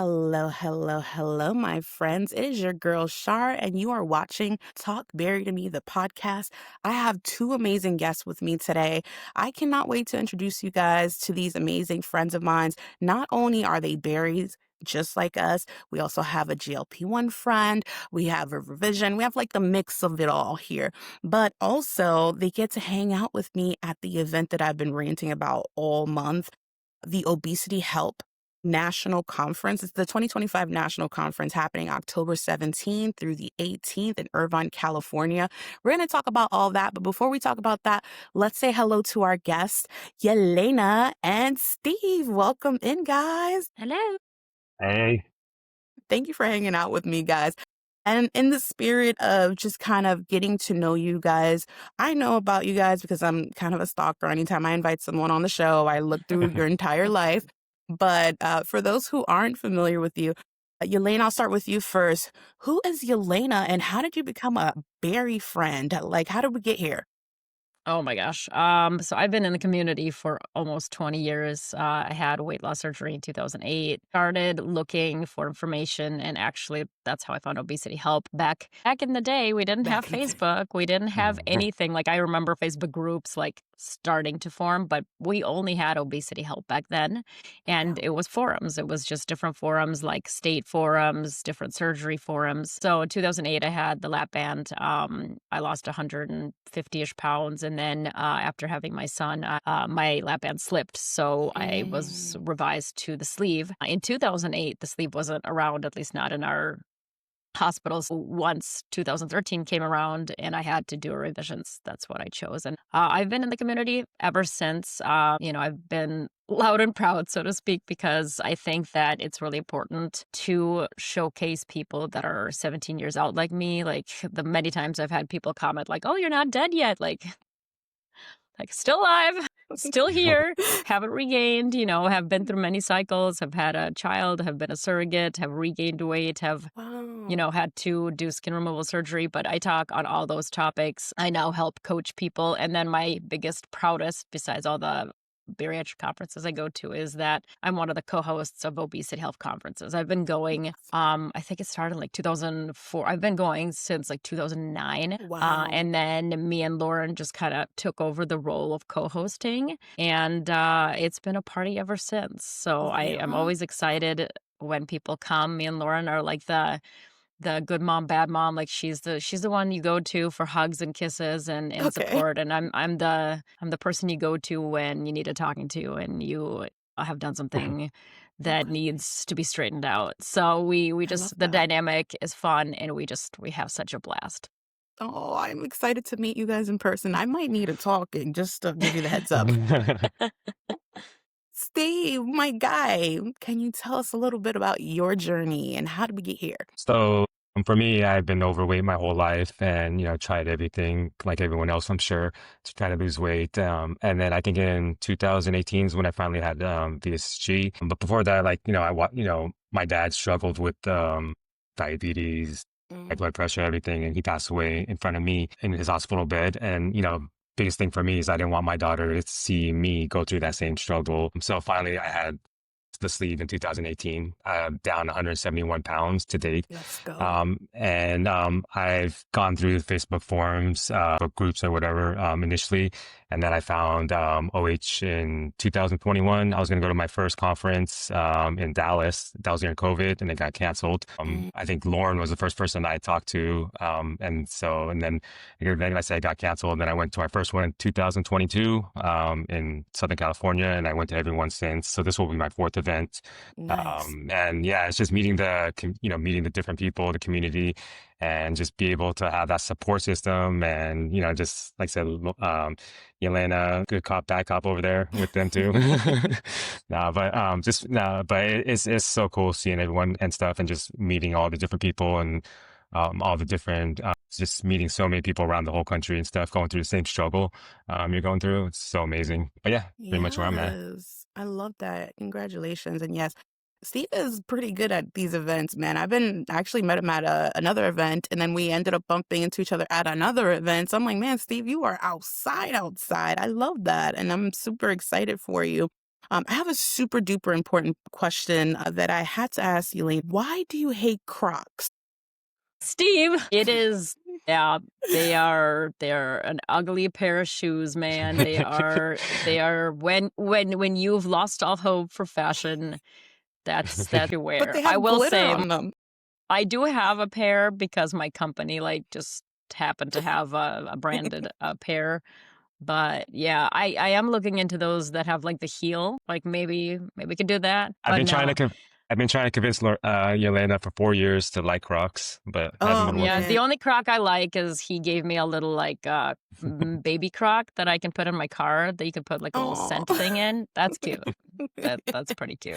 Hello, hello, hello, my friends. It is your girl, Char, and you are watching Talk Berry to Me, the podcast. I have two amazing guests with me today. I cannot wait to introduce you guys to these amazing friends of mine. Not only are they berries, just like us, we also have a GLP-1 friend, we have a revision, we have like the mix of it all here. But also, they get to hang out with me at the event that I've been ranting about all month, the Obesity Help National Conference. It's the 2025 National Conference happening October 17th through the 18th in Irvine, California. We're going to talk about all that. But before we talk about that, let's say hello to our guests, Yelena and Steve. Welcome in, guys. Hello. Hey. Thank you for hanging out with me, guys. And in the spirit of just kind of getting to know you guys, I know about you guys because I'm kind of a stalker. Anytime I invite someone on the show, I look through your entire life. But for those who aren't familiar with you, Yelena, I'll start with you first. Who is Yelena and how did you become a berry friend? Like, how did we get here? Oh my gosh. So I've been in the community for almost 20 years. I had weight loss surgery in 2008. Started looking for information, and actually, that's how I found Obesity Help. Back in the day, we didn't have Back in the day. Facebook. We didn't have anything. Like I remember Facebook groups like starting to form, but we only had Obesity Help back then, and it was forums. It was just different forums, like state forums, different surgery forums. So in 2008, I had the lap band. I lost 150-ish pounds, and then after having my son, my lap band slipped, so I was revised to the sleeve. In 2008, the sleeve wasn't around, at least not in our hospitals. Once 2013 came around and I had to do a revisions, that's what I chose. And I've been in the community ever since. I've been loud and proud, so to speak, because I think that it's really important to showcase people that are 17 years out like me. Like the many times I've had people comment like, "Oh, you're not dead yet." Like still alive, still here, haven't regained, have been through many cycles, have had a child, have been a surrogate, have regained weight, have Wow. had to do skin removal surgery, but I talk on all those topics. I now help coach people. And then my biggest, proudest, besides all the bariatric conferences I go to, is that I'm one of the co-hosts of Obesity Health Conferences. I've been going, I think it started like 2004. I've been going since like 2009. Wow. And then me and Lauren just kind of took over the role of co-hosting. And it's been a party ever since. So I am Yeah. always excited when people come. Me and Lauren are like the good mom, bad mom. Like she's the one you go to for hugs and kisses and Okay. support, and I'm the person you go to when you need a talking to and you have done something that Okay. needs to be straightened out. So we I love just, the that. dynamic is fun, and we have such a blast. Oh, I'm excited to meet you guys in person. I might need a talking just to give you the heads up. Steve, my guy, can you tell us a little bit about your journey and how did we get here? So for me, I've been overweight my whole life and, tried everything like everyone else, I'm sure, to try to lose weight. And then I think in 2018 is when I finally had VSG. But before that, my dad struggled with diabetes, high Mm, blood pressure, everything. And he passed away in front of me in his hospital bed. And, biggest thing for me is I didn't want my daughter to see me go through that same struggle. So finally, I had the sleeve in 2018, down 171 pounds to date. let's go. I've gone through Facebook forums, book groups or whatever, initially. And then I found, OH in 2021. I was going to go to my first conference, in Dallas. That was during COVID and it got canceled. Mm, I think Lauren was the first person I talked to. And then I said it got canceled. And then I went to my first one in 2022, in Southern California, and I went to every one since. So this will be my fourth event. nice. And yeah, it's just meeting meeting the different people, the community, and just be able to have that support system. And, just like I said, Yelena, good cop, bad cop over there with them too. But it's so cool seeing everyone and stuff and just meeting all the different people and, all the different, just meeting so many people around the whole country and stuff, going through the same struggle, you're going through. It's so amazing. But yeah, pretty much where I'm at. Yes, I love that. Congratulations. And yes, Steve is pretty good at these events, man. Actually met him at another event and then we ended up bumping into each other at another event. So I'm like, man, Steve, you are outside. I love that. And I'm super excited for you. I have a super duper important question that I had to ask Elaine. Why do you hate Crocs? Steve, it is yeah, they're an ugly pair of shoes, man. They are when you've lost all hope for fashion, that's you But wear. they I have will glitter say on them. I do have a pair because my company, like, just happened to have a branded, pair, but, yeah, I am looking into those that have, like, the heel, like, maybe we could do that, I've but been trying to no. I've been trying to convince Yelena for 4 years to like Crocs, but hasn't Oh been Yeah, working. the man. only Croc I like is he gave me a little, like, baby Croc that I can put in my car that you could put, like, a little Oh. scent thing in. That's cute. That's pretty cute.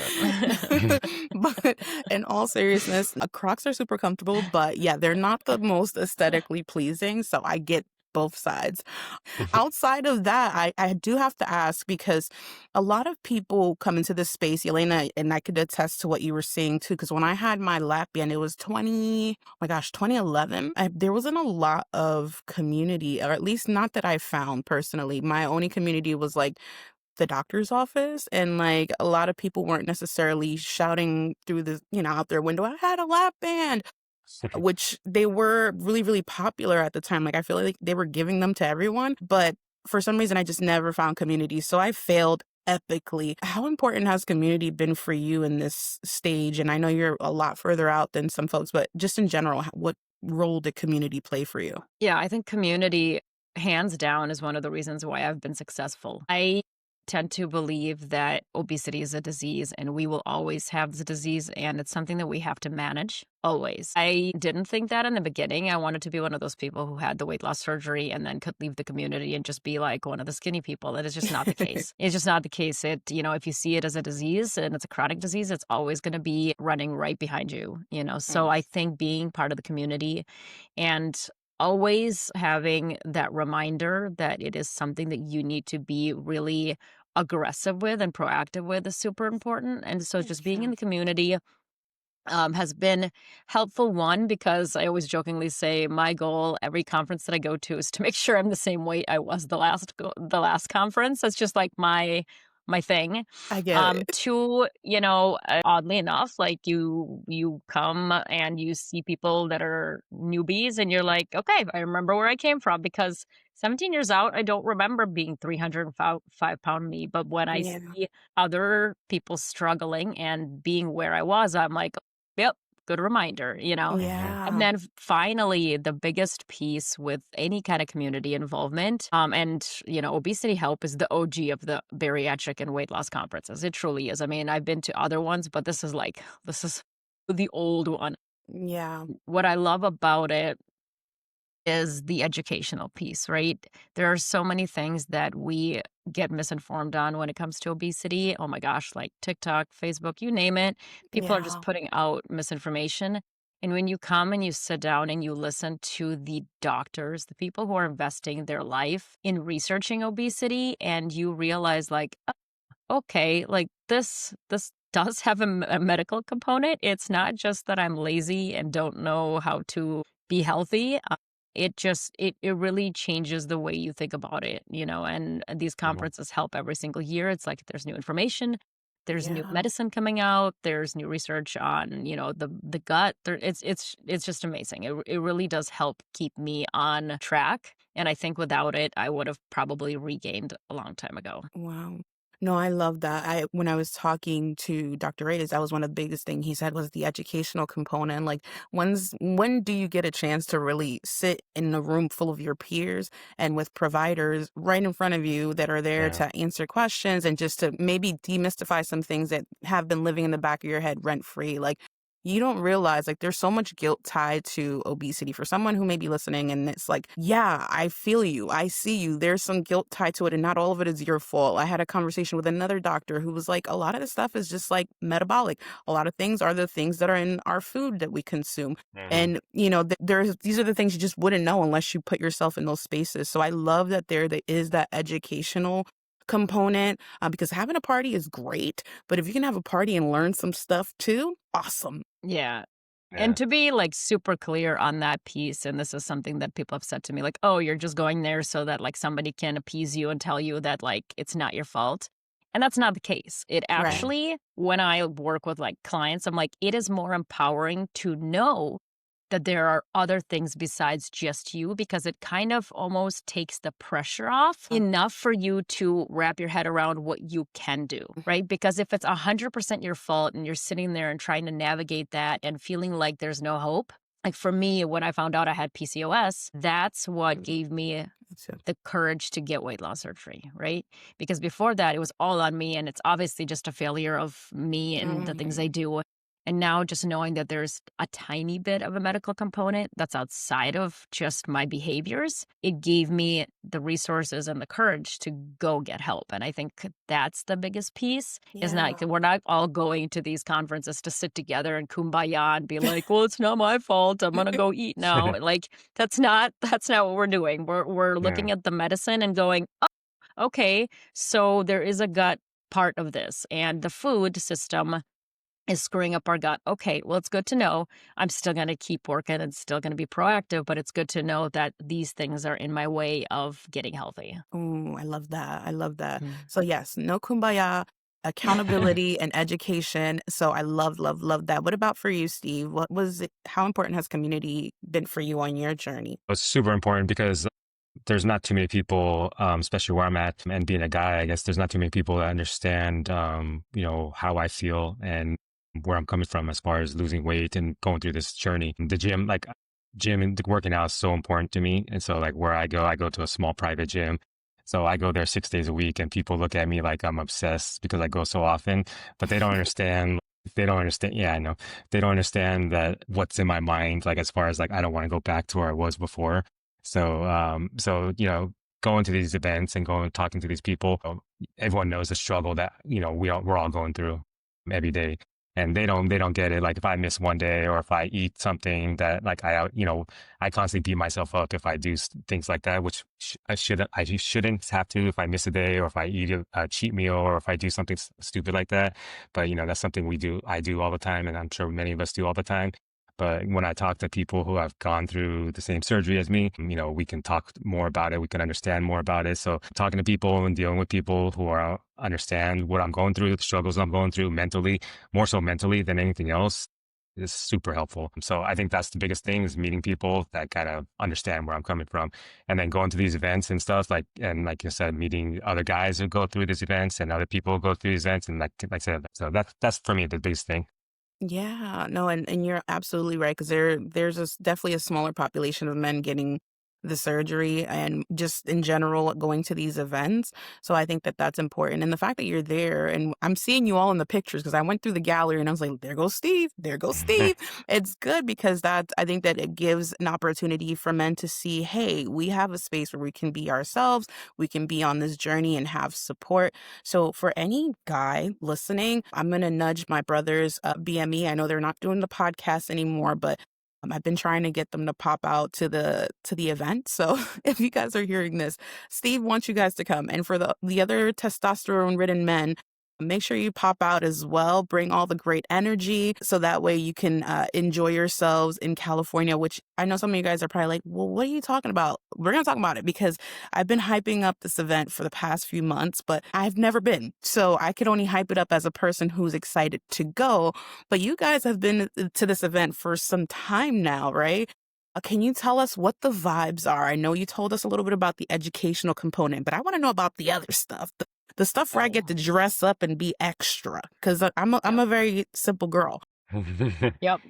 But in all seriousness, Crocs are super comfortable, but yeah, they're not the most aesthetically pleasing. So I get both sides. Outside of that, I do have to ask because a lot of people come into this space, Yelena, and I could attest to what you were saying too. Because when I had my lap band, it was 2011. There wasn't a lot of community, or at least not that I found personally. My only community was like the doctor's office, and like a lot of people weren't necessarily shouting through the, out their window, I had a lap band, which they were really, really popular at the time. Like, I feel like they were giving them to everyone, but for some reason, I just never found community. So I failed epically. How important has community been for you in this stage? And I know you're a lot further out than some folks, but just in general, what role did community play for you? Yeah, I think community, hands down, is one of the reasons why I've been successful. I tend to believe that obesity is a disease and we will always have the disease, and it's something that we have to manage always. I didn't think that in the beginning. I wanted to be one of those people who had the weight loss surgery and then could leave the community and just be like one of the skinny people. That is just not the case. It's just not the case. If you see it as a disease and it's a chronic disease, it's always going to be running right behind you. So Mm. I think being part of the community and always having that reminder that it is something that you need to be really aggressive with and proactive with is super important. And so just being in Yeah. the community has been helpful. One, because I always jokingly say my goal every conference that I go to is to make sure I'm the same weight I was the last conference. That's just like my thing. I get it. Two, oddly enough, like you come and you see people that are newbies, and you're like, okay, I remember where I came from because 17 years out, I don't remember being 305-pound me. But when I Yeah. see other people struggling and being where I was, I'm like, yep, good reminder. Hmm. And Yeah. then finally, the biggest piece with any kind of community involvement, and Obesity Help is the OG of the bariatric and weight loss conferences. It truly is. I mean, I've been to other ones, but this is the old one. Yeah. What I love about it is the educational piece, right? There are so many things that we get misinformed on when it comes to obesity. Oh my gosh, like TikTok, Facebook, you name it. People are just Yeah. putting out misinformation. And when you come and you sit down and you listen to the doctors, the people who are investing their life in researching obesity, and you realize, like, okay, like this does have a medical component. It's not just that I'm lazy and don't know how to be healthy. It really changes the way you think about it. And these Hmm. conferences help every single year. It's like there's new information, there's new Yeah. medicine coming out, there's new research on, the gut. It's just amazing. It really does help keep me on track. And I think without it, I would have probably regained a long time ago. Wow. No, I love that. When I was talking to Dr. Radis, that was one of the biggest thing he said was the educational component. Like, when do you get a chance to really sit in a room full of your peers and with providers right in front of you that are there Yeah. to answer questions and just to maybe demystify some things that have been living in the back of your head rent free? Like, you don't realize, like, there's so much guilt tied to obesity for someone who may be listening, and it's like, yeah, I feel you, I see you, there's some guilt tied to it, and not all of it is your fault. I had a conversation with another doctor who was like, a lot of this stuff is just like metabolic. A lot of things are the things that are in our food that we consume, Hmm. and these are the things you just wouldn't know unless you put yourself in those spaces. So I love that there is that educational component, because having a party is great, but if you can have a party and learn some stuff too, awesome. Yeah. And Yeah. to be like super clear on that piece, and this is something that people have said to me, like, oh, you're just going there so that like somebody can appease you and tell you that like it's not your fault. And that's not the case. It Right. actually, when I work with like clients, I'm like, it is more empowering to know that there are other things besides just you because it kind of almost takes the pressure off enough for you to wrap your head around what you can do, right? Because if it's 100% your fault and you're sitting there and trying to navigate that and feeling like there's no hope, like for me, when I found out I had PCOS, that's what gave me That's it. the courage to get weight loss surgery, right? Because before that, it was all on me, and it's obviously just a failure of me and the things Mhm. I do. And now just knowing that there's a tiny bit of a medical component that's outside of just my behaviors, it gave me the resources and the courage to go get help. And I think that's the biggest piece is not, Yeah. we're not all going to these conferences to sit together and kumbaya and be like, well, it's not my fault. I'm going to go eat now. Like that's not what we're doing. We're Yeah. looking at the medicine and going, "Oh, okay, so there is a gut part of this and the food system is screwing up our gut. Okay, well, it's good to know. I'm still going to keep working and still going to be proactive, but it's good to know that these things are in my way of getting healthy." Ooh, I love that. I love that. Mm. So yes, no kumbaya, accountability and education. So I love, love, love that. What about for you, Steve? What was it? How important has community been for you on your journey? It's super important because there's not too many people, especially where I'm at, and being a guy, I guess there's not too many people that understand, how I feel and where I'm coming from as far as losing weight and going through this journey. The gym, like gym and working out is so important to me. And so like where I go to a small private gym. So I go there 6 days a week and people look at me like I'm obsessed because I go so often, but they don't understand. They don't understand. Yeah, I know. They don't understand that what's in my mind, like as far as like I don't want to go back to where I was before. So, going to these events and going talking to these people, everyone knows the struggle that, we're all going through every day. And they don't get it. Like if I miss one day or if I eat something that like I constantly beat myself up if I do things like that, which I shouldn't have to if I miss a day or if I eat a cheat meal or if I do something stupid like that. But that's something I do all the time. And I'm sure many of us do all the time. But when I talk to people who have gone through the same surgery as me, we can talk more about it. We can understand more about it. So talking to people and dealing with people who are understand what I'm going through, the struggles I'm going through mentally, more so mentally than anything else, is super helpful. So I think that's the biggest thing is meeting people that kind of understand where I'm coming from. And then going to these events and stuff like you said, meeting other guys who go through these events and other people who go through these events. And like I said, so that's for me the biggest thing. Yeah, no, and you're absolutely right because there's definitely a smaller population of men getting the surgery and just in general going to these events. So I think that that's important, and the fact that you're there and I'm seeing you all in the pictures because I went through the gallery and I was like, there goes Steve, there goes Steve. It's good because I think that it gives an opportunity for men to see, hey, we have a space where we can be ourselves, we can be on this journey and have support. So for any guy listening, I'm going to nudge my brothers, BME. I know they're not doing the podcast anymore, but I've been trying to get them to pop out to the event. So if you guys are hearing this, Steve wants you guys to come. And for the other testosterone ridden men, make sure you pop out as well. Bring all the great energy so that way you can enjoy yourselves in California, which I know some of you guys are probably like, well, what are you talking about? We're going to talk about it because I've been hyping up this event for the past few months, but I've never been. So I could only hype it up as a person who's excited to go. But you guys have been to this event for some time now, right? Can you tell us what the vibes are? I know you told us a little bit about the educational component, but I want to know about the other stuff, the stuff where I get Oh, to dress up and be extra, because I'm yep. a very simple girl. Yep.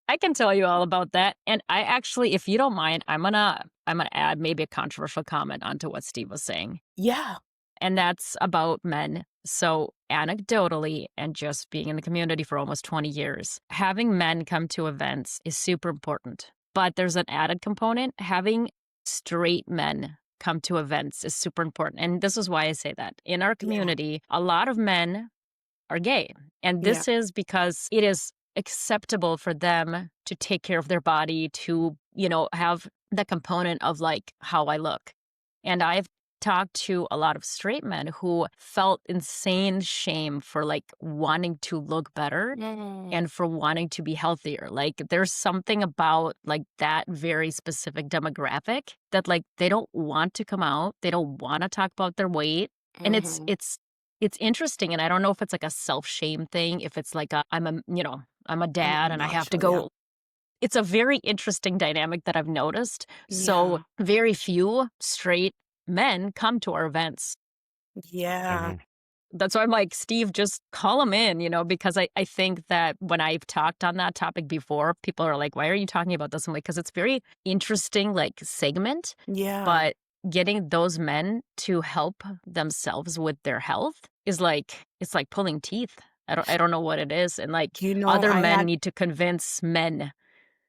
I can tell you all about that. And I actually, if you don't mind, I'm gonna add maybe a controversial comment onto what Steve was saying. Yeah, And that's about men. So anecdotally, and just being in the community for almost 20 years, having men come to events is super important. But there's an added component. Having straight men come to events is super important. And this is why I say that. In our yeah, community, a lot of men are gay. And yeah. this is because it is acceptable for them to take care of their body, to, have the component of like how I look. And I've talked to a lot of straight men who felt insane shame for like wanting to look better Mm, and for wanting to be healthier. Like there's something about like that very specific demographic that like they don't want to come out, they don't want to talk about their weight, and it's mhm. it's It's interesting, and I don't know if it's like a self-shame thing, if it's like I'm a A little dad and I have to macho, yeah. go. It's a very interesting dynamic that I've noticed. So Yeah. very few straight men come to our events. Yeah. Mhm. That's why I'm like, Steve, just call him in, because I think that when I've talked on that topic before, people are like, why are you talking about this? I'm like, because it's very interesting, like segment, Yeah. but getting those men to help themselves with their health is like, it's like pulling teeth. I don't know what it is. And like other I men had need to convince men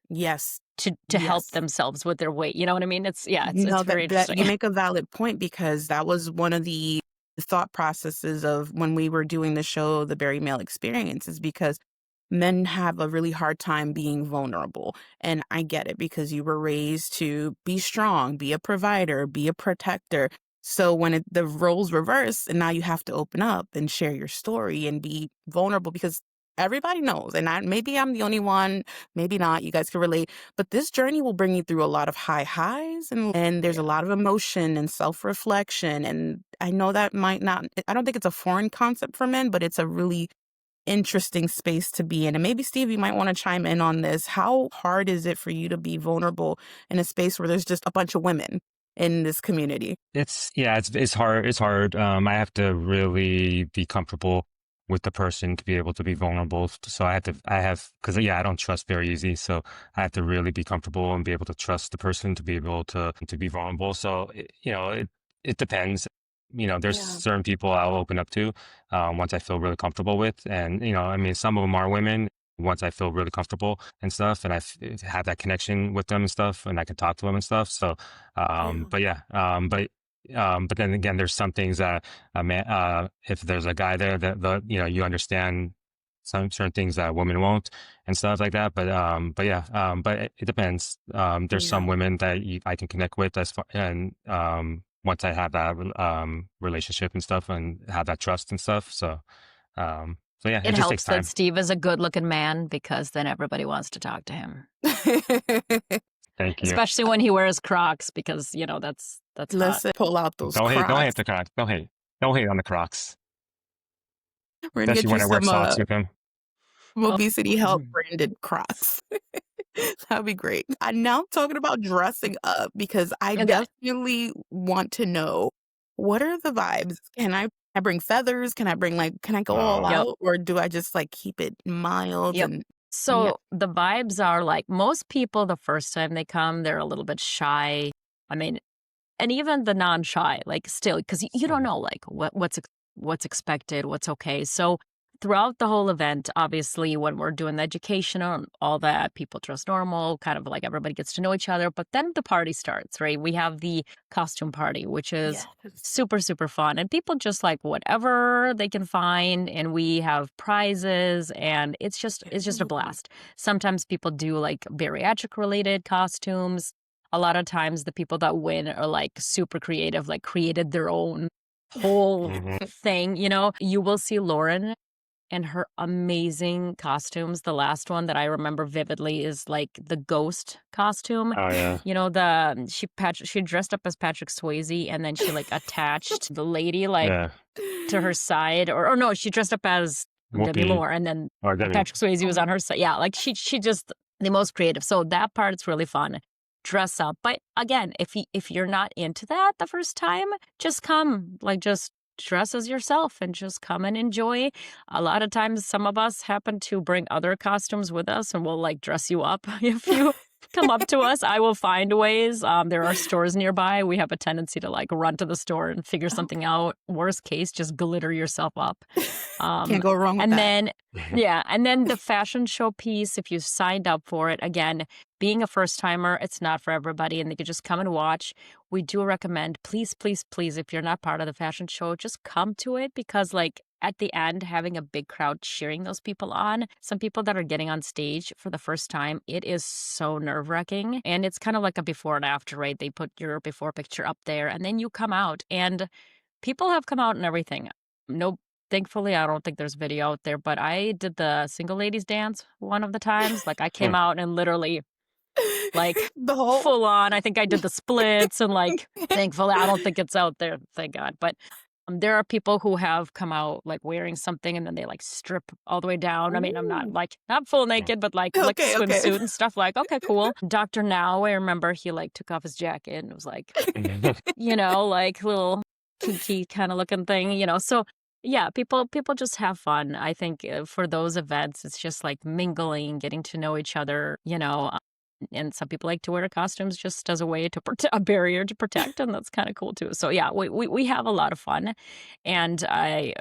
yes. to help Yes. themselves with their weight. You know what I mean? It's No, very that you interesting. make a valid point because that was one of the thought processes of when we were doing the show, The Berry Male Experience, is because men have a really hard time being vulnerable. And I get it because you were raised to be strong, be a provider, be a protector. So when the roles reverse and now you have to open up and share your story and be vulnerable because everybody knows, and maybe I'm the only one, maybe not, you guys can relate, but this journey will bring you through a lot of high highs and there's a Yeah. lot of emotion and self-reflection. And I know that might not, I don't think it's a foreign concept for men, but it's a really interesting space to be in. And maybe Steve, you might want to chime in on this. How hard is it for you to be vulnerable in a space where there's just a bunch of women in this community? It's hard. It's hard. I have to really be comfortable with the person to be able to be vulnerable. So because I don't trust very easy. So I have to really be comfortable and be able to trust the person to be able to be vulnerable. So it depends. There's Yeah. certain people I'll open up to once I feel really comfortable with, and I mean, some of them are women. Once I feel really comfortable and stuff, and have that connection with them and stuff, and I can talk to them and stuff. So, Yeah. but yeah, but then again, there's some things that a man, if there's a guy there that you understand some certain things that women won't and stuff like that. But yeah, but it depends. There's some Yeah. women that I can connect with as far, and once I have that relationship and stuff and have that trust and stuff. So yeah, it It just takes helps that time. Steve is a good-looking man because then everybody wants to talk to him, Thank you. especially when he wears Crocs because, that's hot. Let's pull out those Don't hate Crocs. the Crocs. Don't hate on the Crocs, We're gonna especially get you when I wear some socks with them. Oh, Obesity Help mhm. branded Crocs. That'd be great. I now talking about dressing up because I Okay. definitely want to know what are the vibes? Can I bring feathers? Can I go all Oh, Yep. out or do I just like keep it mild Yep. and yeah. So the vibes are like most people, the first time they come, they're a little bit shy. I mean, and even the non-shy, like still, because you don't mhm. know like what's expected, what's okay. So throughout the whole event, obviously, when we're doing the education and all that, people dress normal, kind of like everybody gets to know each other. But then the party starts, right? We have the costume party, which is Yes. super, super fun. And people just like whatever they can find. And we have prizes and it's just a Ooh, blast. Sometimes people do like bariatric related costumes. A lot of times the people that win are like super creative, like created their own whole Mhm. thing. You will see Lauren and her amazing costumes. The last one that I remember vividly is like the ghost costume. Oh yeah, She dressed up as Patrick Swayze and then she like attached the lady like yeah. to her side or no, she dressed up as Demi Whoopi Moore and then or Debbie. Patrick Swayze was Oh, on her side. Yeah, like she just the most creative. So that part's really fun. Dress up. But again, if you're not into that the first time, just come. Like just dress as yourself and just come and enjoy. A lot of times some of us happen to bring other costumes with us and we'll like dress you up if you come up to us. I will find ways. There are stores nearby. We have a tendency to like run to the store and figure something okay. out. Worst case, just glitter yourself up. Can't Um, go wrong with and that. then, yeah, and then the fashion show piece, if you signed up for it, again, being a first timer, it's not for everybody and they could just come and watch. We do recommend, please, please, please, if you're not part of the fashion show, just come to it because, like, at the end, having a big crowd cheering those people on, some people that are getting on stage for the first time, it is so nerve wracking. And it's kind of like a before and after, right? They put your before picture up there and then you come out and people have come out and everything. No, thankfully, I don't think there's video out there, but I did the single ladies dance one of the times. Like, I came out and literally, like, The whole full on. I think I did the splits and, like, thankfully, I don't think it's out there, thank God. But There are people who have come out, like, wearing something and then they, like, strip all the way down. I mean, I'm not, Ooh. like, not full Mm. naked, but, like Okay, okay. swimsuit and stuff, like, "Okay, cool." Doctor Now, I remember he, like, took off his jacket and it was like, like, little kinky kinda looking thing, So, yeah, people just have fun. I think, for those events, it's just, like, mingling, getting to know each other, and some people like to wear costumes just as a way to a barrier to protect, and that's kinda cool too. So, yeah, we have a lot of fun, and I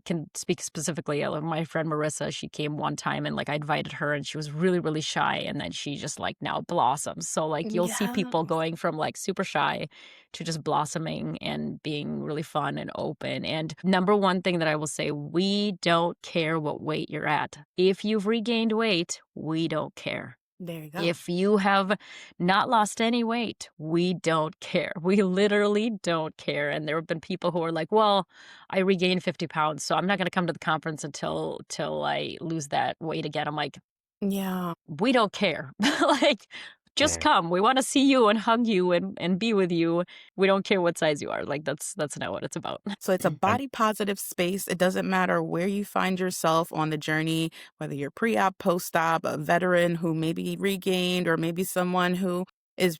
can speak specifically, my friend Marissa, she came one time and, like, I invited her, and she was really, really shy, and then she just, like, now blossoms. So, like, you'll see people Yes. going from, like, super shy to just blossoming and being really fun and open, and number one thing that I will say, we don't care what weight you're at. If you've regained weight, we don't care. There you go. If you have not lost any weight, we don't care. We literally don't care. And there have been people who are like, "Well, I regained 50 pounds, so I'm not going to come to the conference until till I lose that weight again." I'm like, Yeah. we don't care. Like, just Yeah. come. We want to see you and hug you and be with you. We don't care what size you are. Like, that's not what it's about. So it's a And body positive space. It doesn't matter where you find yourself on the journey, whether you're pre-op, post-op, a veteran who maybe regained, or maybe someone who is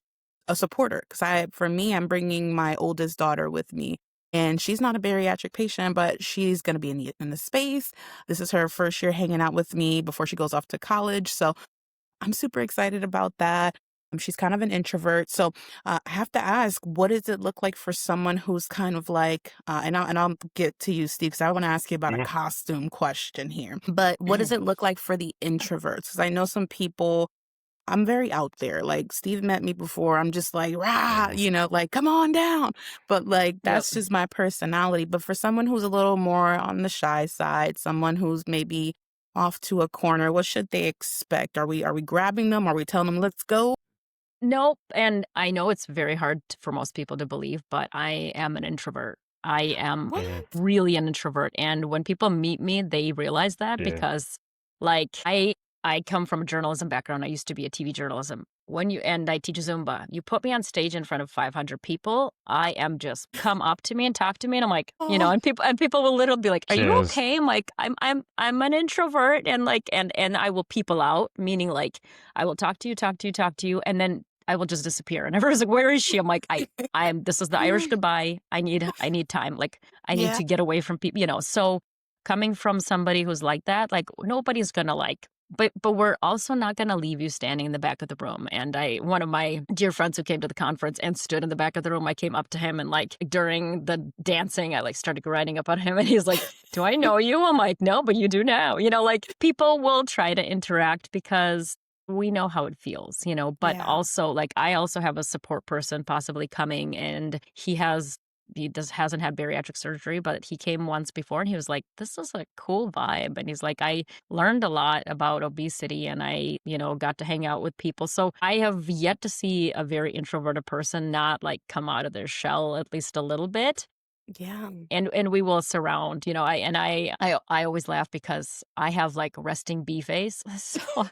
a supporter. Because for me, I'm bringing my oldest daughter with me, and she's not a bariatric patient, but she's going to be in the space. This is her first year hanging out with me before she goes off to college. So I'm super excited about that. She's kind of an introvert. So I have to ask, what does it look like for someone who's kind of like, and I'll get to you, Steve, because I want to ask you about a mhm, costume question here. But what does it look like for the introverts? Because I know some people, I'm very out there. Like Steve met me before. I'm just like, rah, mhm, like, come on down. But like, Yep. that's just my personality. But for someone who's a little more on the shy side, someone who's maybe off to a corner, what should they expect? Are we grabbing them? Are we telling them, let's go? Nope, and I know it's very hard for most people to believe, but I am an introvert. I am mhm, What? really an introvert, and when people meet me, they realize that yeah. because, like, I come from a journalism background. I used to be a TV journalism. And I teach Zumba. You put me on stage in front of 500 people, I am just come up to me and talk to me, and I'm like, Oh, and people will literally be like, "Are you Cheers. okay?" I'm like, I'm an introvert, and like, and I will people out, meaning like, I will talk to you, talk to you, talk to you, and then I will just disappear. And everyone's like, "Where is she?" I'm like, This is the Irish goodbye. I need time. Like, I need yeah, to get away from people. So coming from somebody who's like that, like, nobody's gonna like. But we're also not gonna leave you standing in the back of the room. And one of my dear friends who came to the conference and stood in the back of the room, I came up to him and like during the dancing, I like started grinding up on him, and he's like, "Do I know you?" I'm like, "No, but you do now." Like people will try to interact because we know how it feels. But yeah, also, like, I also have a support person possibly coming, and he hasn't had bariatric surgery, but he came once before and he was like, "This is a cool vibe." And he's like, "I learned a lot about obesity and I got to hang out with people." So I have yet to see a very introverted person not like come out of their shell at least a little bit. yeah. And we will surround. I always laugh because I have like resting bee face. So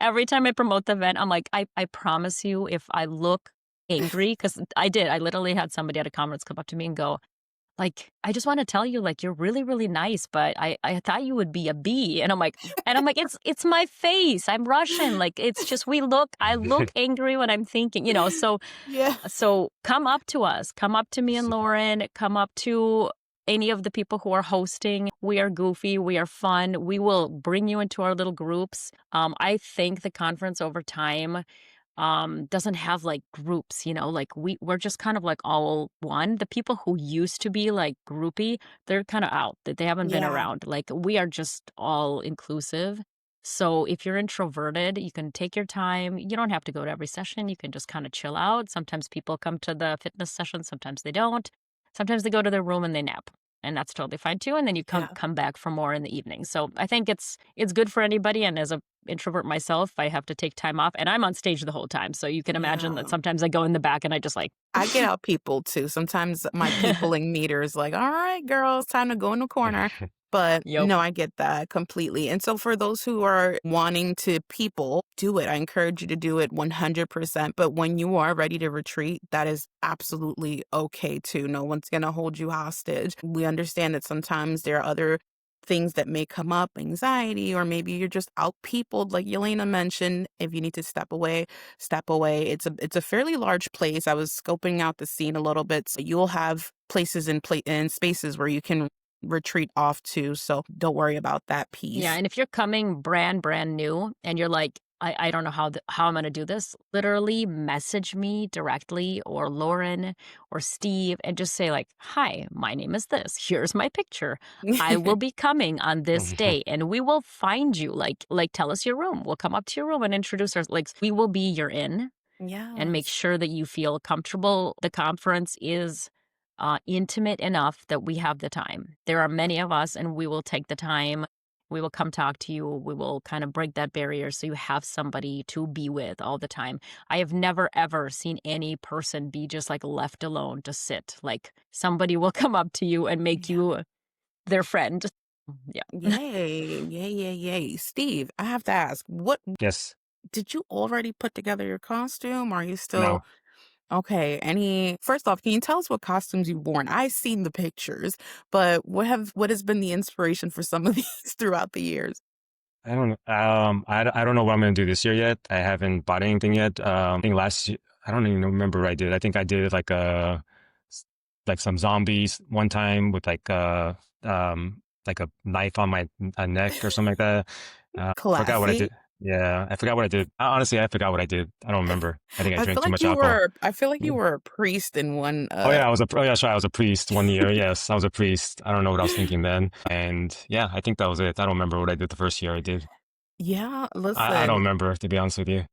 every time I promote the event, I'm like, I promise you, if I look angry, because I did, I literally had somebody at a conference come up to me and go, like, "I just want to tell you, like, you're really, really nice, but I thought you would be a bee." And I'm like, it's my face. I'm Russian. Like, it's just I look angry when I'm thinking. Yeah, So come up to us, come up to me and Lauren, come up to any of the people who are hosting. We are goofy, we are fun. We will bring you into our little groups. I think the conference over time doesn't have like groups. Like we're just kind of like all one. The people who used to be like groupie, they're kind of out. That they haven't been yeah, around. Like we are just all inclusive. So if you're introverted, you can take your time. You don't have to go to every session. You can just kind of chill out. Sometimes people come to the fitness session, sometimes they don't. Sometimes they go to their room and they nap. And that's totally fine too. And then you come yeah, come back for more in the evening. So I think it's good for anybody. And as a introvert myself, I have to take time off, and I'm on stage the whole time. So you can imagine that yeah. sometimes I go in the back and I just like, I get out people too. Sometimes my peopling meter is like, all right, girls, time to go in the corner. But Yep. no, I get that completely. And so for those who are wanting to people, do it. I encourage you to do it 100%. But when you are ready to retreat, that is absolutely okay too. No one's going to hold you hostage. We understand that sometimes there are other things that may come up, anxiety, or maybe you're just out peopled, like Yelena mentioned. If you need to step away, step away. It's a fairly large place. I was scoping out the scene a little bit, so you'll have places and spaces where you can retreat off to. So don't worry about that Yeah, piece. and if you're coming brand new and you're like, I don't know how I'm gonna do this, literally message me directly or Lauren or Steve and just say like, "Hi, my name is this. Here's my picture. I will be coming on this day and we will find you. Like tell us your room. We'll come up to your room and introduce ourselves. Like we will be your in and make Yes. sure that you feel comfortable. The conference is intimate enough that we have the time. There are many of us, and we will take the time. We will come talk to you. We will kind of break that barrier so you have somebody to be with all the time. I have never, ever seen any person be just like left alone to sit. Like somebody will come up to you and make Yeah. you their friend. Yeah. Yay. Yay, yay, yay. Steve, I have to ask, what Yes. did you already put together your costume? Are you still No. okay? First off, can you tell us what costumes you've worn? I've seen the pictures, but what has been the inspiration for some of these throughout the years? I don't know. I don't know what I'm gonna do this year yet. I haven't bought anything yet. I think last year, I don't even remember what I did. I think I did like some zombies one time with like a knife on my neck or something like that. Forgot what I Classy. did. Yeah, I forgot what I did. Honestly, I forgot what I did. I don't remember. I think I drank too much alcohol. I feel like you were a priest in one Oh yeah, oh yeah, sorry, I was a priest 1 year. Yes, I was a priest. I don't know what I was thinking then. And yeah, I think that was it. I don't remember what I did the first year I did. Yeah, I don't listen, remember, to be honest with you.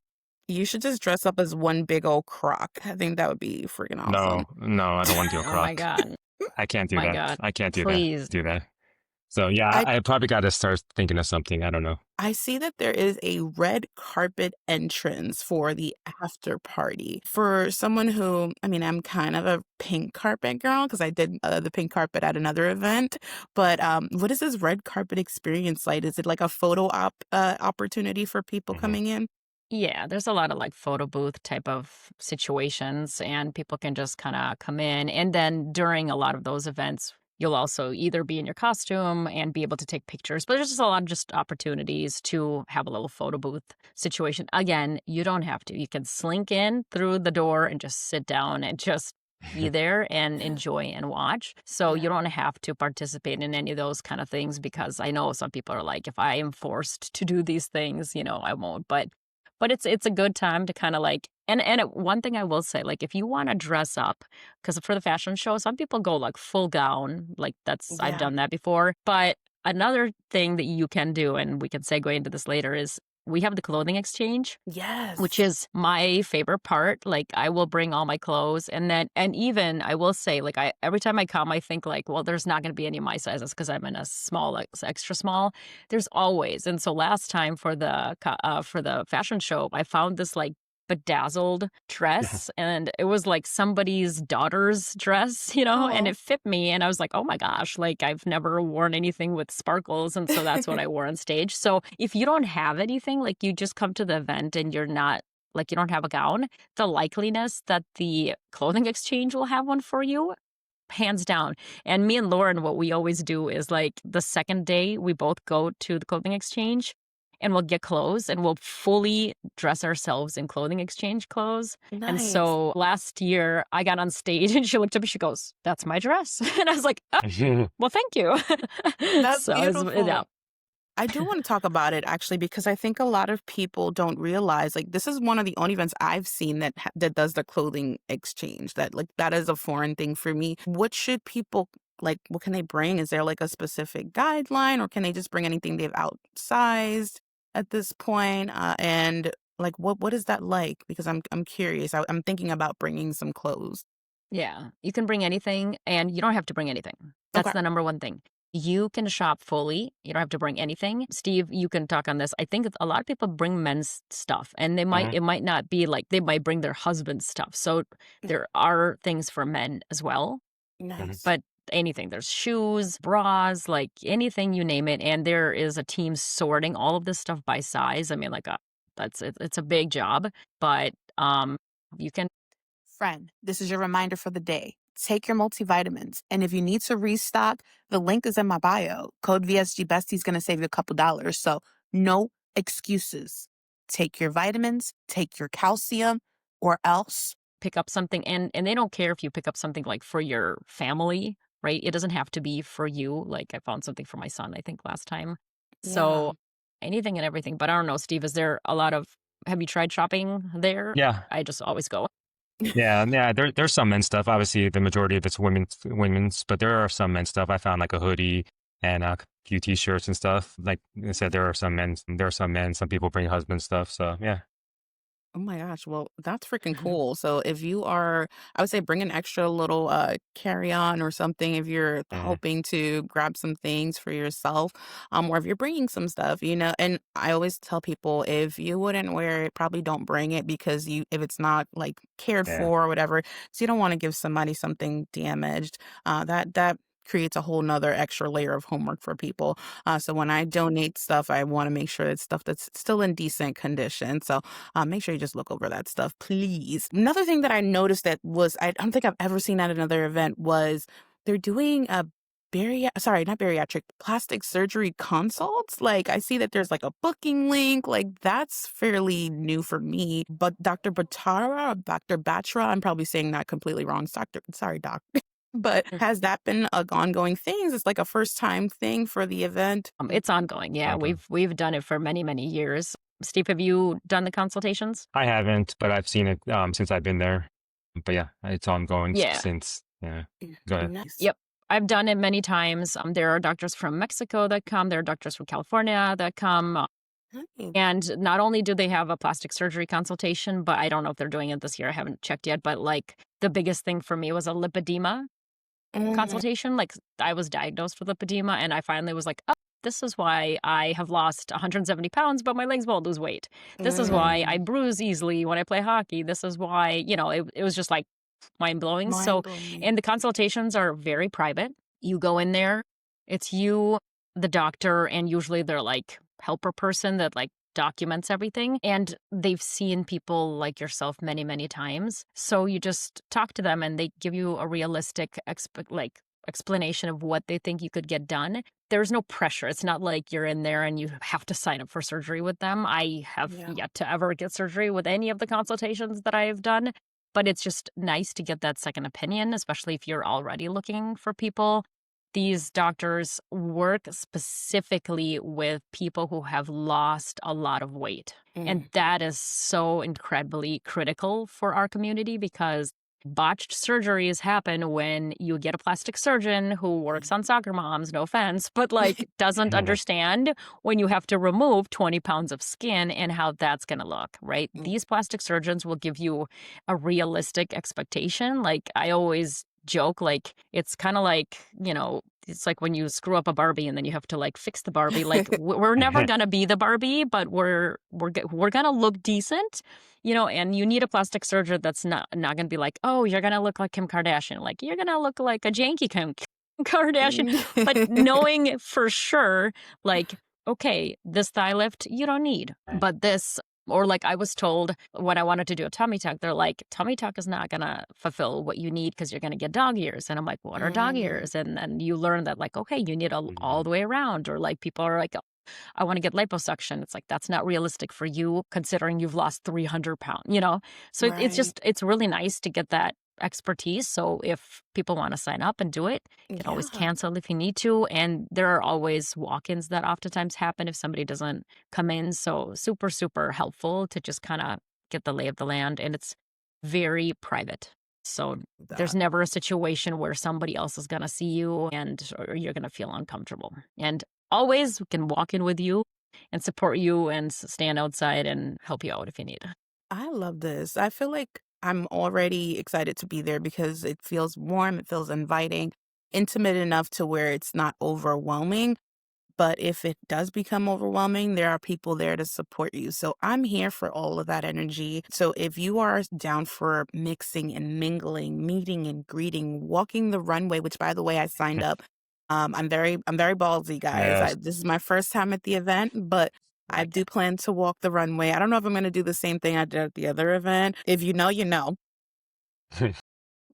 you should just dress up as one big old crock. I think that would be freaking awesome. No, no, I don't want to do a Oh my croc. God. I can't do My that. God. I can't Please. do that. So yeah, I I probably got to start thinking of something. I don't know. I see that there is a red carpet entrance for the after party. For someone who, I mean, I'm kind of a pink carpet girl because I did the pink carpet at another event. But what is this red carpet experience like? Is it like a photo opportunity for people Hmm. coming in? Yeah, there's a lot of like photo booth type of situations, and people can just kind of come in. And then during a lot of those events, you'll also either be in your costume and be able to take pictures, but there's just a lot of just opportunities to have a little photo booth situation. Again, you don't have to. You can slink in through the door and just sit down and just be there and enjoy and watch. So you Yeah. don't have to participate in any of those kind of things because I know some people are like, if I am forced to do these things, I won't. But it's a good time to kinda, like one thing I will say, like, if you wanna dress up, because for the fashion show, some people go, like, full gown, like, I've Yeah. done that before, but another thing that you can do, and we can segue into this later, is we have the clothing exchange, which Yes. is my favorite part. Like, I will bring all my clothes, and even I will say, like, I every time I come, I think, like, "Well, there's not gonna be any of my sizes because 'cause I'm in a small, like, extra small." There's always and so last time for the fashion show, I found this, like, bedazzled dress, and it was, like, somebody's daughter's dress, and Oh. it fit me, and I was like, "Oh my gosh," like, I've never worn anything with sparkles, and so that's what I wore on stage. So, if you don't have anything, like, you just come to the event and you're not like, you don't have a gown, the likeliness that the clothing exchange will have one for you, hands down. And me and Lauren, what we always do is, like, the second day, we both go to the clothing exchange, and we'll get clothes, and we'll fully dress ourselves in clothing exchange clothes. And Nice. so last year, I got on stage, and she looked up and she goes, "That's my dress." And I was like, "Oh, well, thank you." That's So, yeah. beautiful. I do want to talk about it actually because I think a lot of people don't realize like this is one of the only events I've seen that does the clothing exchange. That is a foreign thing for me. What should people like? What can they bring? Is there like a specific guideline, or can they just bring anything they've outsized at this point? And like, what is that like? Because I'm curious. I'm thinking about bringing some clothes. Yeah, you can bring anything, and you don't have to bring anything. That's Okay. the number one thing. You can shop fully. You don't have to bring anything. Steve, you can talk on this. I think a lot of people bring men's stuff, and Mhm. it might not be like they might bring their husband's stuff. So there are things for men as well. Mhm. Nice. But anything. There's shoes, bras, like anything you name it. And there is a team sorting all of this stuff by size. I mean, like, it's a big job, but you can. Friend, this is your reminder for the day. Take your multivitamins. And if you need to restock, the link is in my bio. Code VSG Bestie is going to save you a couple dollars. So no excuses. Take your vitamins, take your calcium, or else. Pick up something, and they don't care if you pick up something like for your family, right? It doesn't have to be for you. Like I found something for my son, I think last time. Yeah. So anything and everything. But I don't know, Steve, is there a lot of have you tried shopping there? Yeah. I just always go. Yeah, yeah. There's some men's stuff. Obviously, the majority of it's women's, but there are some men's stuff. I found like a hoodie and a few t-shirts and stuff. Like I said, there are some men. There are some men. Some people bring husband stuff. So yeah, Oh my gosh. Well, that's freaking cool. So if you are, I would say bring an extra little carry-on or something if you're mm, hoping to grab some things for yourself, or if you're bringing some stuff, and I always tell people if you wouldn't wear it, probably don't bring it because if it's not like cared yeah, for or whatever, so you don't want to give somebody something damaged. That creates a whole nother extra layer of homework for people. So when I donate stuff, I want to make sure it's stuff that's still in decent condition. So make sure you just look over that stuff, please. Another thing that I noticed that was, I don't think I've ever seen at another event was they're doing a not bariatric, plastic surgery consults. Like I see that there's like a booking link, like that's fairly new for me. But Dr. Batra, I'm probably saying that completely wrong. Sorry, doc. But has that been a ongoing thing? Is this like a first time thing for the event? It's ongoing. it's Yeah, ongoing. we've done it for many, many years. Steve, have you done the consultations? I haven't, but I've seen it since I've been there. But yeah, it's ongoing Yeah. since. Yeah, Mm, go ahead. nice. Yep. I've done it many times. There are doctors from Mexico that come. There are doctors from California that come. Nice. And not only do they have a plastic surgery consultation, but I don't know if they're doing it this year. I haven't checked yet. But like the biggest thing for me was a lipedema Mhm. consultation. Like I was diagnosed with lipedema, and I finally was like, oh, this is why I have lost 170 pounds, but my legs won't lose weight. This is why I Mm. bruise easily when I play hockey. This is why, it was just like mind blowing. So, Mind blowing. and the consultations are very private. You go in there, it's you, the doctor, and usually they're like helper person that like documents everything. And they've seen people like yourself many, many times. So you just talk to them and they give you a realistic explanation of what they think you could get done. There's no pressure. It's not like you're in there and you have to sign up for surgery with them. I have Yeah. yet to ever get surgery with any of the consultations that I have done. But it's just nice to get that second opinion, especially if you're already looking for people. These doctors work specifically with people who have lost a lot of weight. And Mm. that is so incredibly critical for our community because botched surgeries happen when you get a plastic surgeon who works on soccer moms, no offense, but like doesn't understand when you have to remove 20 pounds of skin and how that's going to look, right? Mm. These plastic surgeons will give you a realistic expectation. Like I always joke, like it's kind of like, it's like when you screw up a Barbie and then you have to like fix the Barbie. Like we're never gonna be the Barbie, but we're gonna look decent, And you need a plastic surgeon that's not gonna be like, oh, you're gonna look like Kim Kardashian. Like you're gonna look like a janky Kim Kardashian, but knowing for sure, like, okay, this thigh lift you don't need, Right. but this. Or like I was told when I wanted to do a tummy tuck, they're like, tummy tuck is not going to fulfill what you need because you're going to get dog ears. And I'm like, what are dog Mm. ears? And then you learn that like, okay, you need all Mhm. the way around. Or like people are like, I want to get liposuction. It's like, that's not realistic for you considering you've lost 300 pounds. So Right. it's really nice to get that expertise. So if people want to sign up and do it, you can always Yeah. cancel if you need to. And there are always walk-ins that oftentimes happen if somebody doesn't come in. So super, super helpful to just kind of get the lay of the land. And it's very private. So there's That. never a situation where somebody else is going to see you or you're going to feel uncomfortable. And always we can walk in with you and support you and stand outside and help you out if you need. I love this. I feel like I'm already excited to be there because it feels warm, it feels inviting, intimate enough to where it's not overwhelming. But if it does become overwhelming, there are people there to support you. So I'm here for all of that energy. So if you are down for mixing and mingling, meeting and greeting, walking the runway, which by the way, I signed up. I'm very ballsy, guys. Yes. This is my first time at the event, but I Like do it. plan to walk the runway. I don't know if I'm going to do the same thing I did at the other event. If you know, you know.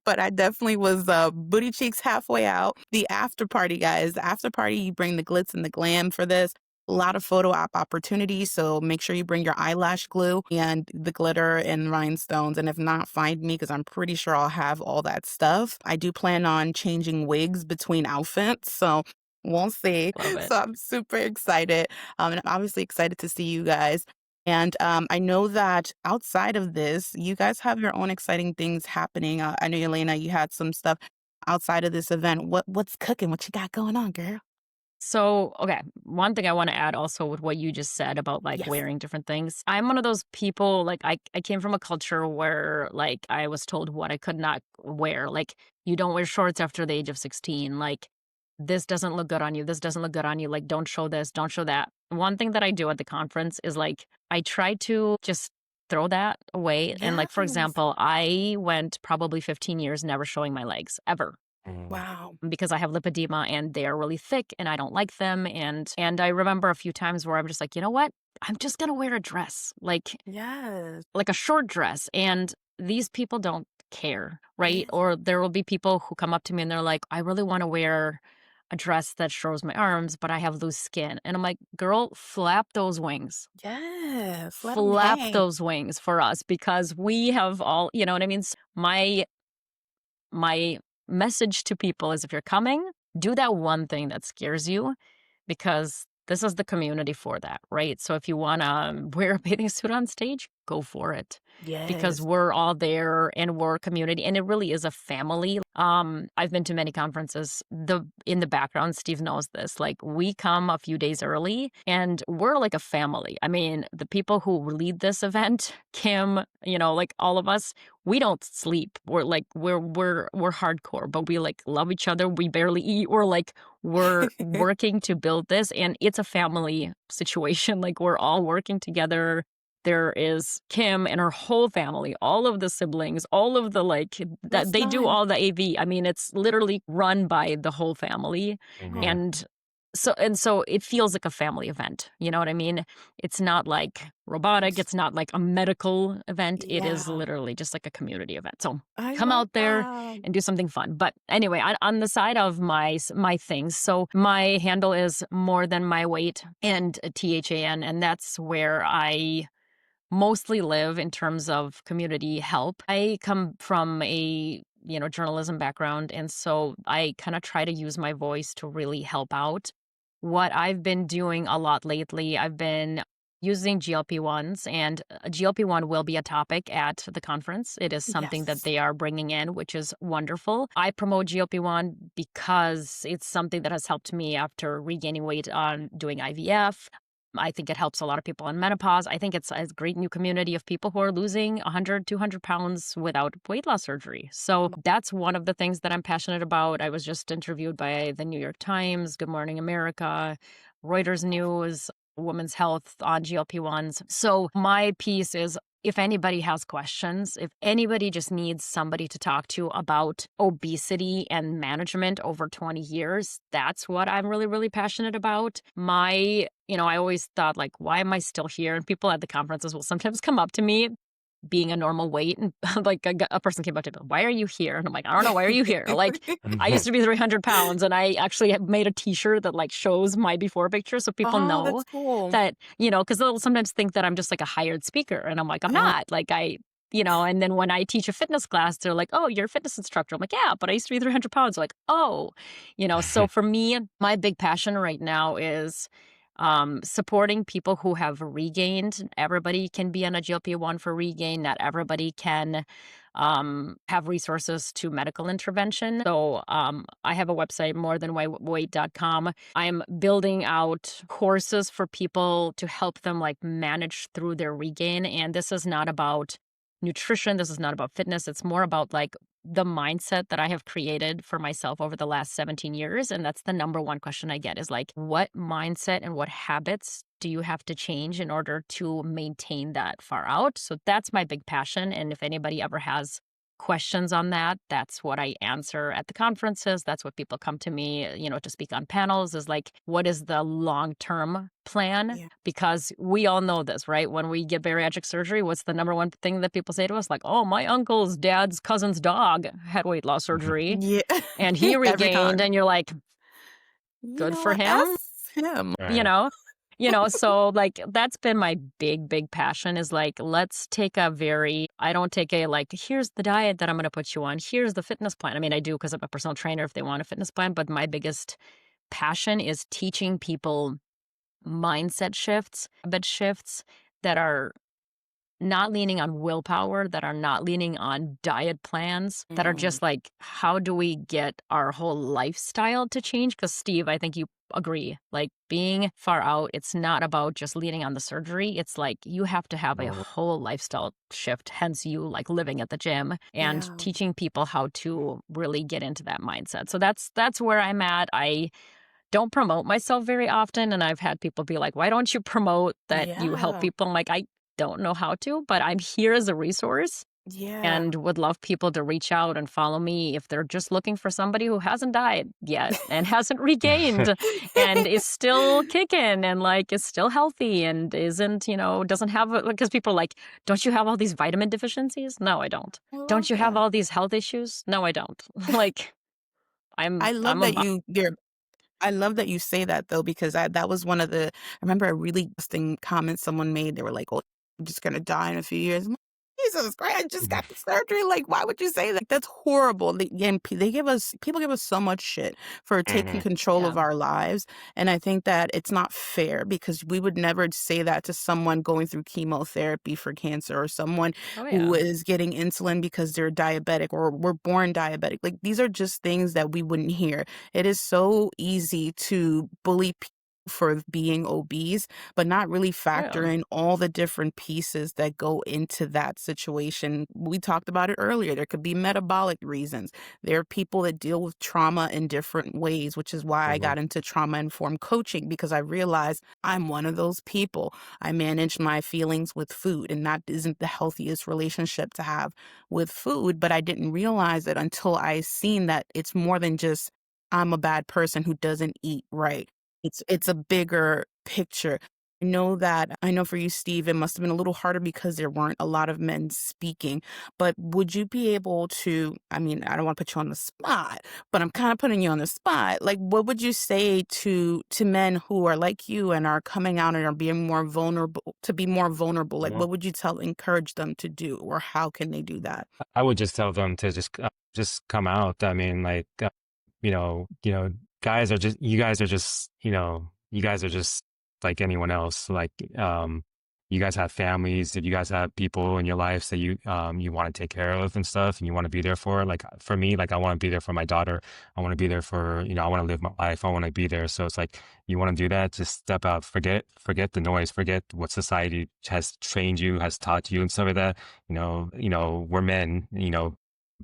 But I definitely was, booty cheeks halfway out. The after party, guys. The after party, you bring the glitz and the glam for this. A lot of photo op opportunities, so make sure you bring your eyelash glue and the glitter and rhinestones, and if not, find me because 'cause I'm pretty sure I'll have all that stuff. I do plan on changing wigs between outfits, so we'll see. Love it. So I'm super excited, and I'm obviously excited to see you guys. And I know that outside of this, you guys have your own exciting things happening. I know, Yelena, you had some stuff outside of this event. What's cooking? What you got going on, girl? So, okay, one thing I want to add also with what you just said about like Yes. wearing different things. I'm one of those people, like, I came from a culture where like I was told what I could not wear. Like, you don't wear shorts after the age of 16. Like, this doesn't look good on you. This doesn't look good on you. Like, don't show this, don't show that. One thing that I do at the conference is like, I try to just throw that away. And like, for Yes. example, I went probably 15 years never showing my legs ever Mm, Wow. because I have lipedema and they are really thick and I don't like them. And I remember a few times where I'm just like, you know what? I'm just gonna wear a dress, Yes. like a short dress. And these people don't care, right? Yes. Or there will be people who come up to me and they're like, I really want to wear a dress that shows my arms, but I have loose skin. And I'm like, girl, flap those wings. Yes. Let them Flap hang. those wings for us because we have all, you know what I mean? My message to people is if you're coming, do that one thing that scares you because this is the community for that, right? So if you want to wear a bathing suit on stage, go for it because Yes. we're all there and we're a community and it really is a family. I've been to many conferences. In the background, Steve knows this. Like we come a few days early and we're like a family. I mean, the people who lead this event, Kim, like all of us, we don't sleep. We're like we're hardcore, but we like love each other. We barely eat. We're working to build this and it's a family situation. Like we're all working together. There is Kim and her whole family, all of the siblings, all of the like that That's they do nice. all the AV. I mean, it's literally run by the whole family. mhm, And so it feels like a family event. You know what I mean? It's not like robotic, it's not like a medical event. It is Yeah. literally just like a community event. So I come love out there that. and do something fun. But anyway, on the side of my things, so my handle is more than my weight and THAN, and that's where I mostly live in terms of community help. I come from a journalism background, and so I kind of try to use my voice to really help out. What I've been doing a lot lately, I've been using GLP-1s, and GLP-1 will be a topic at the conference. It is something that Yes. they are bringing in, which is wonderful. I promote GLP-1 because it's something that has helped me after regaining weight on doing IVF. I think it helps a lot of people in menopause. I think it's a great new community of people who are losing 100, 200 pounds without weight loss surgery. So that's one of the things that I'm passionate about. I was just interviewed by the New York Times, Good Morning America, Reuters News, Women's Health on GLP-1s. So my piece is if anybody has questions, if anybody just needs somebody to talk to about obesity and management over 20 years, that's what I'm really, really passionate about. I always thought, like, why am I still here? And people at the conferences will sometimes come up to me being a normal weight and like a person came up to me, why are you here? And I'm like, I don't know, why are you here? Like, I used mhm, to be 300 pounds and I actually have made a t-shirt that like shows my before picture so people Oh, know that's cool. that, because they'll sometimes think that I'm just like a hired speaker. And I'm like, I'm Oh, not. Like, and then when I teach a fitness class, they're like, oh, you're a fitness instructor. I'm like, yeah, but I used to be 300 pounds. They're like, oh, so for me, my big passion right now is supporting people who have regained. Everybody can be on a GLP-1 for regain. Not everybody can have resources to medical intervention. So I have a website, morethanweight.com. I'm building out courses for people to help them like manage through their regain. And this is not about nutrition. This is not about fitness. It's more about like the mindset that I have created for myself over the last 17 years. And that's the number one question I get is like, what mindset and what habits do you have to change in order to maintain that far out? So that's my big passion. And if anybody ever has questions on that, that's what I answer at the conferences. That's what people come to me, to speak on panels is like, what is the long-term plan? Yeah. Because we all know this, right? When we get bariatric surgery, what's the number one thing that people say to us? Like, oh, my uncle's dad's cousin's dog had weight loss surgery Yeah. and he Every regained. time. And you're like, You good know for what? him. Ask him. you Right. know so like that's been my big passion is like, let's take a very, I don't take a like, here's the diet that I'm going to put you on, here's the fitness plan. I mean, I do because I'm a personal trainer if they want a fitness plan, but my biggest passion is teaching people mindset shifts, habit shifts that are not leaning on willpower, that are not leaning on diet plans, that are Mm, just like, how do we get our whole lifestyle to change? Because, Steve, I think you agree, like being far out, it's not about just leaning on the surgery. It's like you have to have a Well, whole lifestyle shift, hence you like living at the gym and yeah. teaching people how to really get into that mindset. So that's where I'm at. I don't promote myself very often. And I've had people be like, why don't you promote that you help Yeah. people? I'm like, I don't know how to, but I'm here as a resource Yeah. and would love people to reach out and follow me if they're just looking for somebody who hasn't died yet and hasn't regained and is still kicking and like is still healthy and isn't, doesn't have, because people are like, don't you have all these vitamin deficiencies? No, I don't. I Don't love you have that. all these health issues? No, I don't. Like, I I'm love a, that I love that you say that though, because that was one of I remember a really interesting comment someone made. They were like, "Oh, I'm just gonna die in a few years." I'm like, Jesus Christ, I just got the surgery. Like, why would you say that? That's horrible. People give us so much shit for taking Mhm. control yeah. of our lives. And I think that it's not fair because we would never say that to someone going through chemotherapy for cancer or someone Oh, who yeah. is getting insulin because they're diabetic or were born diabetic. Like, these are just things that we wouldn't hear. It is so easy to bully people for being obese, but not really factor Yeah. in all the different pieces that go into that situation. We talked about it earlier. There could be metabolic reasons. There are people that deal with trauma in different ways, which is why I Mhm. got into trauma informed coaching because I realized I'm one of those people. I manage my feelings with food, and that isn't the healthiest relationship to have with food. But I didn't realize it until I seen that it's more than just I'm a bad person who doesn't eat right. It's a bigger picture. I know for you, Steve, it must have been a little harder because there weren't a lot of men speaking, but would you be able to, I mean, I don't want to put you on the spot, but I'm kind of putting you on the spot. Like, what would you say to men who are like you and are coming out and are being more vulnerable, to be more vulnerable? Like, Well, what would you encourage them to do, or how can they do that? I would just tell them to just come out. I mean, like, guys are just you guys are just you guys are just like anyone else. Like, you guys have families. If you guys have people in your lives that you want to take care of and stuff, and you want to be there for. Like for me, like I want to be there for my daughter. I want to be there for I want to live my life. I want to be there. So it's like you want to do that. Just step out. Forget the noise. Forget what society has trained you, has taught you, and stuff like that. We're men.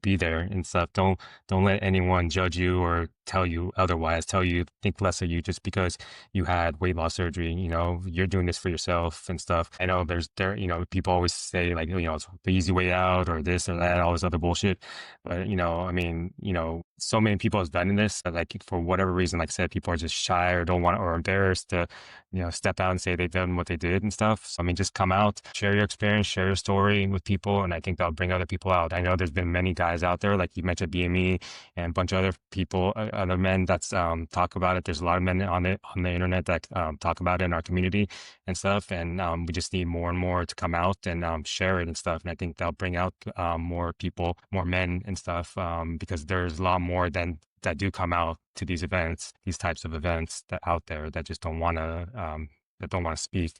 Be there and stuff. Don't let anyone judge you or tell you otherwise, tell you think less of you just because you had weight loss surgery. You're doing this for yourself and stuff. I know people always say like, it's the easy way out or this or that, all this other bullshit. But, I mean, so many people have done this, but like for whatever reason, like I said, people are just shy or don't want or embarrassed to, step out and say they've done what they did and stuff. So, I mean, just come out, share your experience, share your story with people. And I think that'll bring other people out. I know there's been many guys out there, like you mentioned, BME and a bunch of other people, other men that's talk about it. There's a lot of men on the internet that talk about it in our community and stuff. And we just need more and more to come out and share it and stuff. And I think that'll bring out more people, more men and stuff, because there's a lot more than that do come out to these events, these types of events that out there that just don't want to speak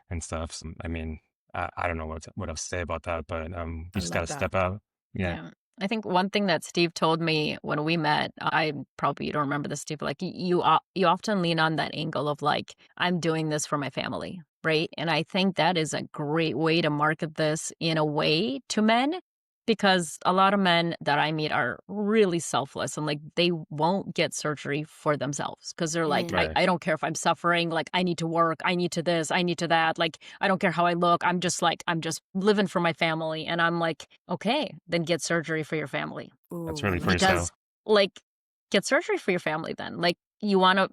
and stuff. So, I mean, I don't know what else to say about that, but I you just got love to that. step out. Yeah. Yeah. I think one thing that Steve told me when we met, I probably you don't remember this, Steve, but like you often lean on that angle of like, I'm doing this for my family, right? And I think that is a great way to market this in a way to men because a lot of men that I meet are really selfless and like they won't get surgery for themselves because they're like, Mm. Right. I don't care if I'm suffering, like I need to work, I need to this, I need to that, like I don't care how I look. I'm just living for my family. And I'm like, okay, then get surgery for your family. That's Ooh, I really for love that. Because yourself. like get surgery for your family then. Like you wanna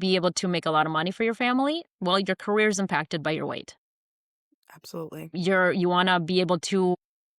be able to make a lot of money for your family? Well, your career is impacted by your weight. Absolutely. You wanna be able to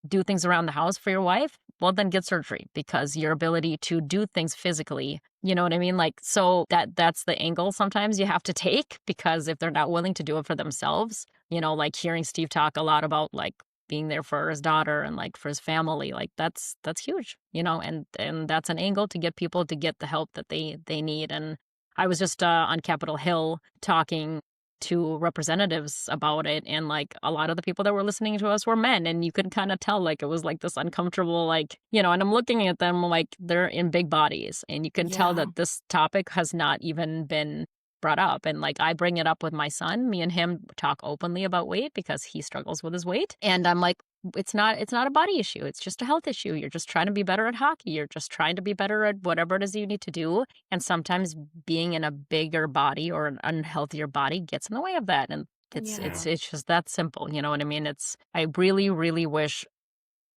do things around the house for your wife? Well, then get surgery because your ability to do things physically, you know what I mean? Like, so that's the angle sometimes you have to take because if they're not willing to do it for themselves, like hearing Steve talk a lot about like being there for his daughter and like for his family, like that's huge, and that's an angle to get people to get the help that they need. And I was just on Capitol Hill talking to representatives about it, and like a lot of the people that were listening to us were men, and you could kind of tell like it was like this uncomfortable, like, and I'm looking at them like they're in big bodies, and you can tell Yeah. that this topic has not even been brought up. And like I bring it up with my son, me and him talk openly about weight because he struggles with his weight, and I'm like, it's not a body issue, it's just a health issue. You're just trying to be better at hockey, you're just trying to be better at whatever it is you need to do, and sometimes being in a bigger body or an unhealthier body gets in the way of that. And it's Yeah. it's it's just that simple. You know what I mean? I really, really wish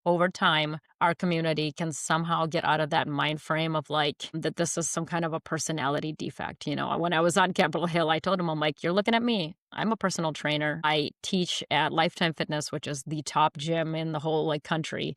over time our community can somehow get out of that mind frame of like that this is some kind of a personality defect. When I was on Capitol Hill, I told him, I'm like, you're looking at me. I'm a personal trainer. I teach at Lifetime Fitness, which is the top gym in the whole like country.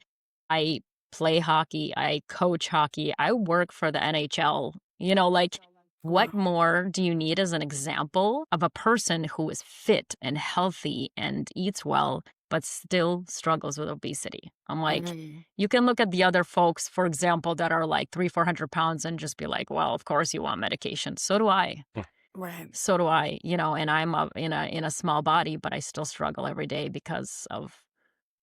I play hockey. I coach hockey. I work for the NHL. Like, what Wow. more do you need as an example of a person who is fit and healthy and eats well but still struggles with obesity? I'm like, Mm. you can look at the other folks, for example, that are like 400 pounds and just be like, well, of course you want medication. So do I. Right. So do I, and I'm in a small body, but I still struggle every day because of,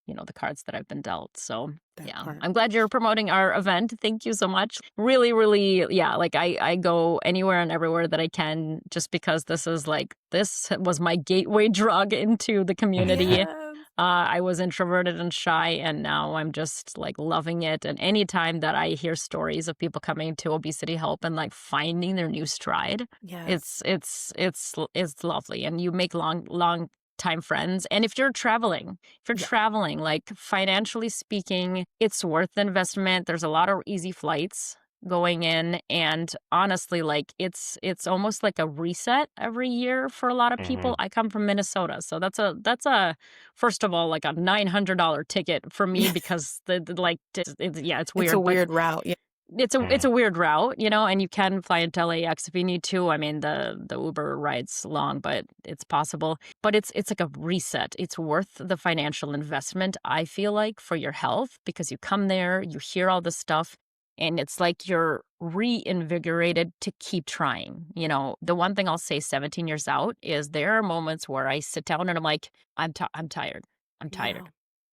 the cards that I've been dealt. So That yeah, part. I'm glad you're promoting our event. Thank you so much. Really, really, yeah, like I go anywhere and everywhere that I can just because this was my gateway drug into the community. Yes. I was introverted and shy, and now I'm just like loving it. And anytime that I hear stories of people coming to Obesity Help and like finding their new stride, Yes. it's lovely, and you make long time friends. And Yeah. if you're traveling, like financially speaking, it's worth the investment. There's a lot of easy flights going in, and honestly, like it's almost like a reset every year for a lot of Hmm. people. I come from Minnesota, so that's a first of all like a $900 ticket for me because like yeah, it's It's a weird, but weird route. Yeah. it's a weird route, and you can fly into LAX if you need to. I mean, the Uber ride's long, but it's possible. But it's like a reset. It's worth the financial investment, I feel like, for your health because you come there, you hear all this stuff, and it's like you're reinvigorated to keep trying. The one thing I'll say 17 years out is there are moments where I sit down and I'm like, I'm tired. I'm Yeah. tired.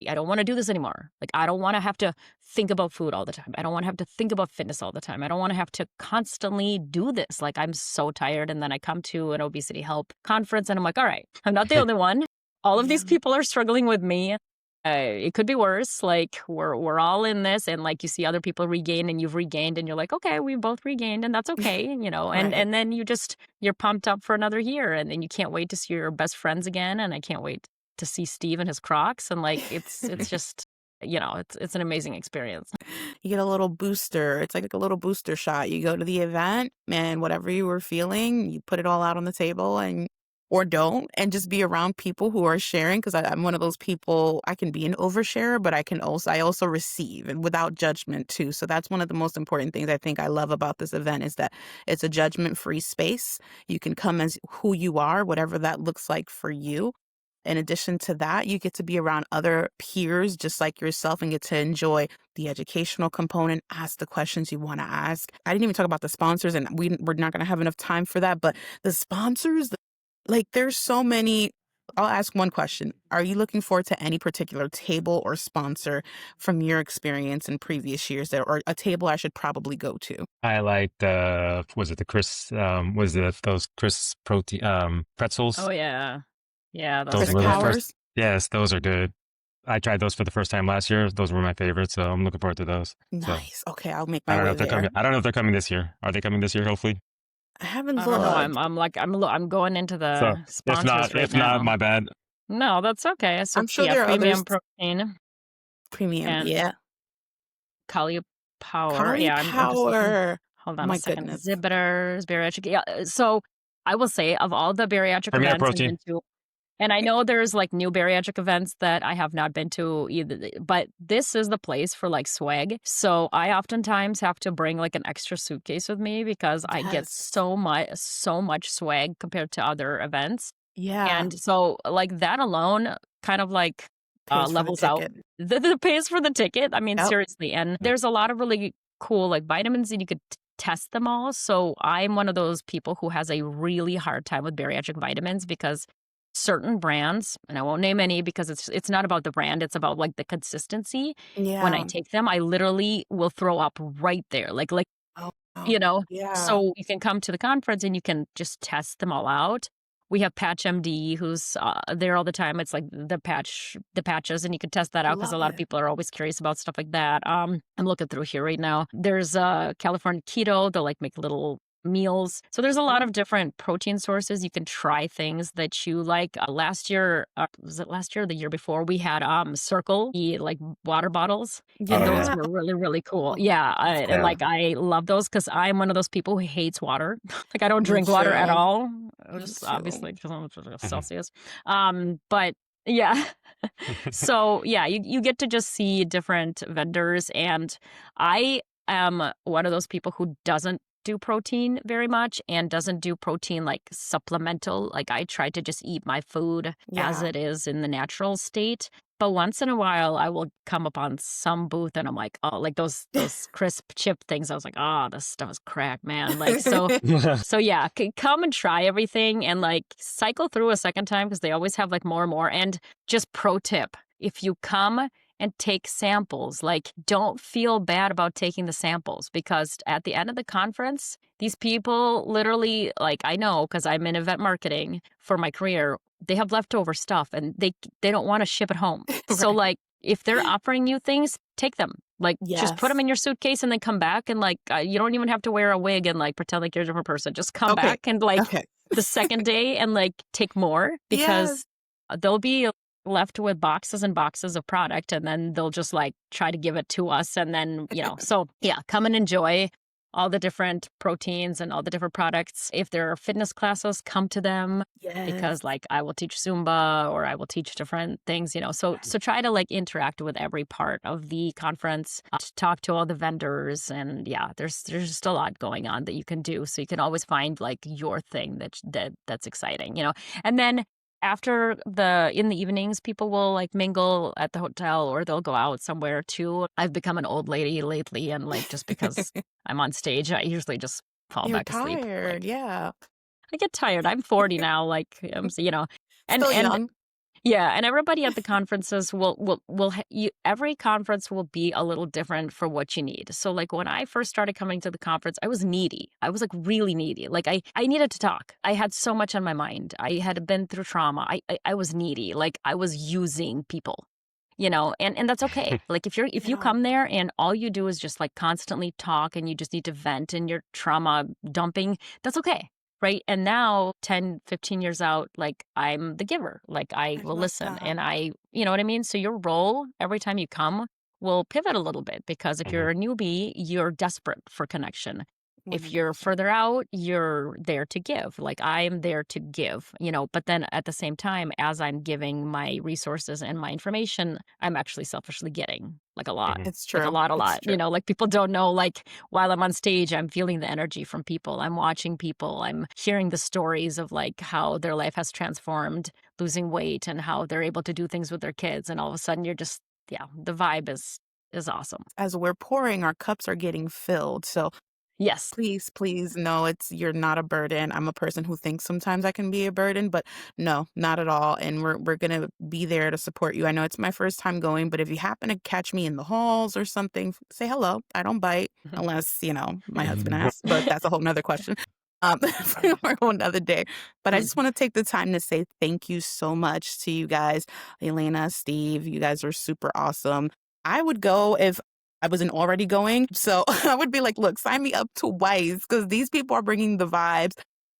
I don't want to do this anymore. Like, I don't want to have to think about food all the time. I don't want to have to think about fitness all the time. I don't want to have to constantly do this. Like, I'm so tired. And then I come to an obesity help conference and I'm like, all right, I'm not the only one. All of Yeah. these people are struggling with me. It could be worse. Like, we're all in this, and like you see other people regain and you've regained and you're like, okay, we both regained and that's okay, and Right. and then you're pumped up for another year, and then you can't wait to see your best friends again, and I can't wait to see Steve and his Crocs, and like it's just it's an amazing experience. You get a little booster. It's like a little booster shot. You go to the event and whatever you were feeling, you put it all out on the table and or don't, and just be around people who are sharing because I'm one of those people. I can be an oversharer, but I also receive and without judgment too. So that's one of the most important things I think I love about this event is that it's a judgment-free space. You can come as who you are, whatever that looks like for you. In addition to that, you get to be around other peers just like yourself and get to enjoy the educational component, ask the questions you want to ask. I didn't even talk about the sponsors, and we're not going to have enough time for that. But the sponsors, like, there's so many. I'll ask one question. Are you looking forward to any particular table or sponsor from your experience in previous years that, or a table I should probably go to? I like was it the Chris, was it those Chris protein, Oh pretzels? yeah, yeah, those Those are Chris little good. fresh. Powers? Yes, those are good. I tried those for the first time last year. Those were my favorites, so I'm looking forward to those. So Nice. Okay, I'll make I my don't know way if they're there. coming. I don't know if they're coming this year. Are they coming this year? Hopefully. I haven't I don't know. looked. I'm going into So the sponsors right if not, now. my bad. No, that's okay. So I'm sure yeah, there are others premium protein premium. and Yeah. Calio Power. Yeah, I'm just looking. Cauliflower. Hold Oh on a my second. goodness. Exhibitors, bariatric. Yeah. So I will say of all the bariatric Premier events I've protein. been to, and I know there's like new bariatric events that I have not been to either, but this is the place for like swag. So I oftentimes have to bring like an extra suitcase with me because I get Yes. so much swag compared to other events. Yeah. And so, like, that alone kind of, like, Pays for the levels out ticket. the pays for the ticket. I mean, Yep. seriously, and Mm. there's a lot of really cool, like, vitamins, and you could t test them all, so I'm one of those people who has a really hard time with bariatric vitamins because certain brands, and I won't name any because it's not about the brand, it's about, like, the consistency. When I Yeah. take them, I literally will throw up right there, like, Oh, wow. you know? Yeah. So you can come to the conference and you can just test them all out. We have Patch MD who's, there all the time. It's like the patches, and you can test that out because a Love lot of it. people are always curious about stuff like that. I'm looking through here right now. There's, California Keto. They'll, like, make little meals. So there's a lot Oh, of different protein sources. You can try things that you like. Last year, was it last year or the year before, we had, Circle, the, like, water bottles. And Oh those yeah. yeah. were really, really cool. Oh, Yeah, of and, Yeah. course. like, I love those because 'cause I'm one of those people who hates water. Like, I don't Me drink water at too. all, Me just too. obviously because 'cause I'm Mhm. Celsius. But yeah. So, yeah, you get to just see different vendors, and I am one of those people who doesn't do protein very much and doesn't do protein, like, supplemental. Like, I try to just eat my food as Yeah. it is in the natural state. But once in a while, I will come upon some booth and I'm like, "Oh," like those crisp chip things. I was like, "Oh, this stuff is crack, man." Like, so yeah, come and try everything and, like, cycle through a second time because they always have, like, more and more. And just pro tip, if you come and take samples, like, don't feel bad about taking the samples because at the end of the conference, these people literally, like, I know because 'cause I'm in event marketing for my career, they have leftover stuff and they don't wanna ship it home. So, Right. like, if they're offering you things, take them. Like, just put them Yes. in your suitcase and then come back and, like, you don't even have to wear a wig and, like, pretend like you're a different person. Just come Okay. back and, like, Okay. the second day and, like, take more Yes. because they'll be left with boxes and boxes of product, and then they'll just, like, try to give it to us, and then, so, yeah, come and enjoy all the different proteins and all the different products. If there are fitness classes, come to them Yes. because, like, I will teach Zumba or I will teach different things, so try to, like, interact with every part of the conference, to talk to all the vendors, and yeah, there's just a lot going on that you can do, so you can always find, like, your thing that's exciting. And then after in the evenings, people will, like, mingle at the hotel or they'll go out somewhere too. I've become an old lady lately, and, like, just because I'm on stage, I usually just fall You're back asleep. tired. Like, Yeah. I get tired. I'm 40 now, like, Still and young. yeah, and everybody at the conferences every conference will be a little different for what you need. So, like, when I first started coming to the conference, I was needy. I was, like, really needy. Like, I needed to talk. I had so much on my mind. I had been through trauma. I was needy. Like, I was using people. And that's okay. Like, if you Yeah. come there and all you do is just, like, constantly talk and you just need to vent and you're trauma dumping, that's okay. Right. And now 10, 15 years out, like, I'm the giver. Like, I I will love listen that. and you know what I mean? So your role every time you come will pivot a little bit because if Mhm. you're a newbie, you're desperate for connection. If you're 100%. further out, you're there to give. Like, I'm there to give. But then at the same time, as I'm giving my resources and my information, I'm actually selfishly getting, like, a lot. Mhm. It's Like, a true. lot, a It's lot. true. Like, people don't know, like, while I'm on stage, I'm feeling the energy from people. I'm watching people. I'm hearing the stories of, like, how their life has transformed, losing weight, and how they're able to do things with their kids. And all of a sudden, you're just, yeah, the vibe is awesome. As we're pouring, our cups are getting filled. So Yes. please, please, no, you're not a burden. I'm a person who thinks sometimes I can be a burden, but no, not at all. And we're gonna be there to support you. I know it's my first time going, but if you happen to catch me in the halls or something, say hello. I don't bite unless, my husband asks, but that's a whole nother question. for another day. But I Mm. just want to take the time to say thank you so much to you guys, Elena, Steve. You guys are super awesome. I would go if I wasn't already going. So I would be like, look, sign me up twice because these people are bringing the vibes.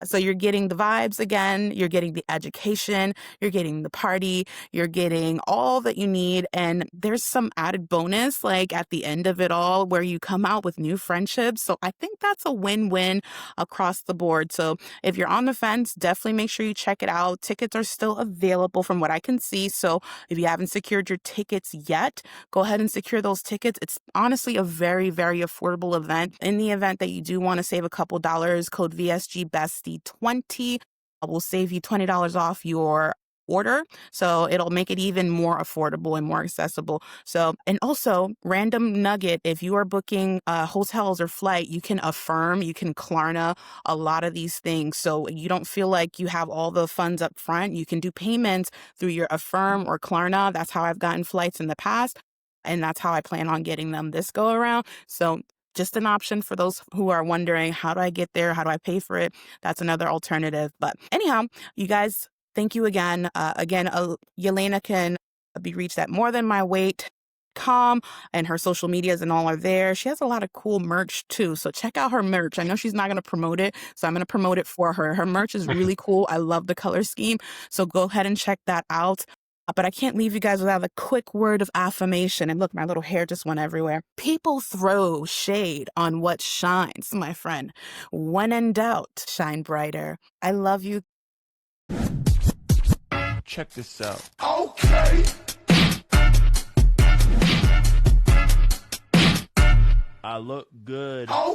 So you're getting the vibes again, you're getting the education, you're getting the party, you're getting all that you need. And there's some added bonus like at the end of it all where you come out with new friendships. So I think that's a win-win across the board. So if you're on the fence, definitely make sure you check it out. Tickets are still available from what I can see. So if you haven't secured your tickets yet, go ahead and secure those tickets. It's honestly a very, very affordable event. In the event that you do want to save a couple dollars, code VSG Bestie 20 will save you $20 off your order. So it'll make it even more affordable and more accessible. So, and also random nugget, if you are booking hotels or flight, you can Affirm, you can Klarna a lot of these things. So you don't feel like you have all the funds up front. You can do payments through your Affirm or Klarna. That's how I've gotten flights in the past. And that's how I plan on getting them this go around. So just an option for those who are wondering, how do I get there? How do I pay for it? That's another alternative. But anyhow, you guys, thank you again. Yelena can be reached at morethanmyweight.com, and her social medias and all are there. She has a lot of cool merch too. So check out her merch. I know she's not going to promote it, so I'm going to promote it for her. Her merch is really cool. I love the color scheme. So go ahead and check that out. But I can't leave you guys without a quick word of affirmation. And look, my little hair just went everywhere. People throw shade on what shines, my friend. When in doubt, shine brighter. I love you. Check this out. Okay. I look good. Okay.